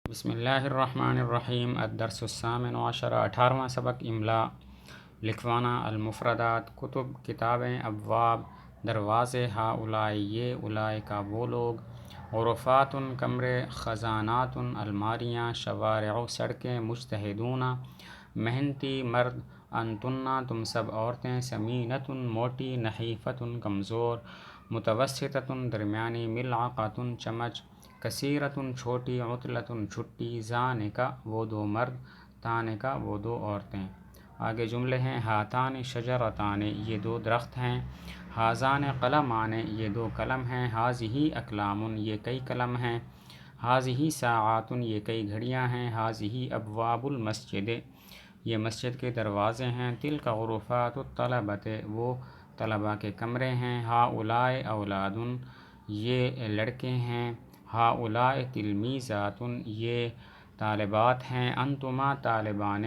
بسم اللہ الرحمن الرحیم الدرس الثامن عشر 18واں سبق املا لکھوانا المفردات کتب کتابیں ابواب دروازے ہؤلاء یہ اولئک کا وہ لوگ غرفات کمرے خزانات الماریاں شوارع سڑکیں مجتہدون محنتی مرد انتن تم سب عورتیں سمینۃ موٹی نحیفۃ کمزور متوسطۃ درمیانی ملعقۃ چمچ کثیرۃ چھوٹی عطلۃ چھٹی ذانک وہ دو مرد تانک وہ دو عورتیں۔ آگے جملے ہیں ہاتان شجرتان یہ دو درخت ہیں، ہاذان قلمان یہ دو قلم ہیں، ہذہ اقلام یہ کئی قلم ہیں، ہذہ ساعات یہ کئی گھڑیاں ہیں، ہذہ ابواب المسجد یہ مسجد کے دروازے ہیں، تلک غرفات الطلبۃ وہ طلباء کے کمرے ہیں، ہؤلاء اولاد یہ لڑکے ہیں، ہؤلاء تلمیذات یہ طالبات ہیں، انتما طالبان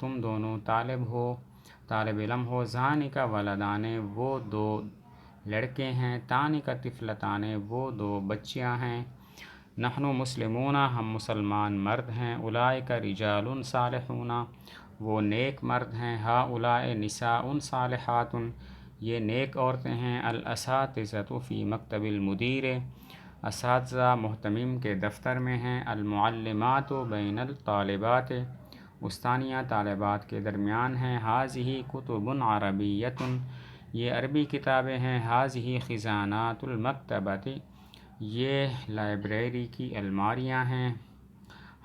تم دونوں طالب علم ہو، ذانک ولدان وہ دو لڑکے ہیں، تانک طفلتان وہ دو بچیاں ہیں، نحن مسلمون ہم مسلمان مرد ہیں، اولئک رجال صالحون وہ نیک مرد ہیں، ہؤلاء نساء صالحات یہ نیک عورتیں ہیں، الاساتذۃ فی مکتب المدیر اساتذہ محتمم کے دفتر میں ہیں، المعلمات بین الطالبات استانیہ طالبات کے درمیان ہیں، ہذہ کتب عربیۃ یہ عربی کتابیں ہیں، ہذہ خزانات المکتبۃ یہ لائبریری کی الماریاں ہیں،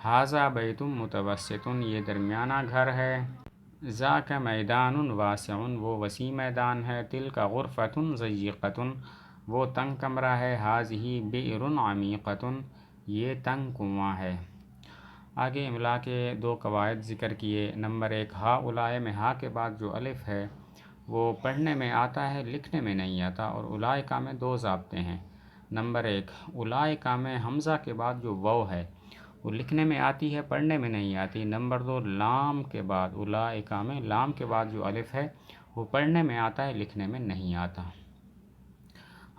ھذا بیت متوسط یہ درمیانہ گھر ہے، ذاک میدان واسع وہ وسیع میدان ہے، تلک غرفۃ ضیقۃ وہ تنگ کمرہ ہے، ھذہ بئر عمیقۃ یہ تنگ کنواں ہے۔ آگے املا کے دو قواعد ذکر کیے۔ نمبر 1 ہؤلاء میں ہا کے بعد جو الف ہے وہ پڑھنے میں آتا ہے لکھنے میں نہیں آتا، اور اولئک میں دو ضابطے ہیں۔ نمبر 1 اولئک میں حمزہ کے بعد جو واو ہے وہ لکھنے میں آتی ہے پڑھنے میں نہیں آتی۔ نمبر 2 لام کے بعد اولئک میں لام کے بعد جو الف ہے وہ پڑھنے میں آتا ہے لکھنے میں نہیں آتا۔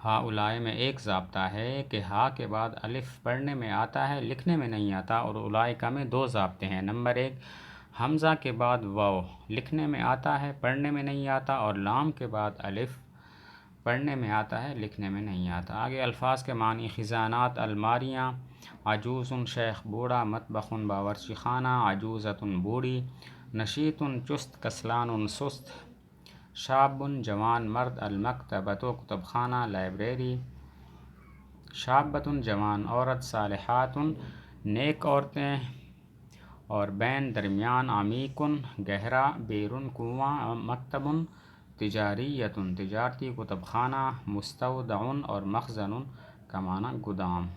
ہؤلاء میں ایک ضابطہ ہے کہ ہا کے بعد الف پڑھنے میں آتا ہے لکھنے میں نہیں آتا، اور اولئک میں دو ضابطے ہیں۔ نمبر 1 حمزہ کے بعد واو لکھنے میں آتا ہے پڑھنے میں نہیں آتا، اور لام کے بعد الف پڑھنے میں آتا ہے لکھنے میں نہیں آتا۔ آگے الفاظ کے معنی خزانات الماریاں، عجوز شیخ بوڑھا، مطبخ باورچی خانہ، عجوزۃ بوڑھی، نشیط چست، کسلان سست، شاب جوان مرد، المکتبۃ کتب خانہ لائبریری، شابۃ جوان عورت، صالحات نیک عورتیں، اور بین درمیان، عمیق گہرا، بئر کنواں، مکتب تجاریۃ تجارتی، کتب خانہ، مستودع اور مخزن کا معنی گودام۔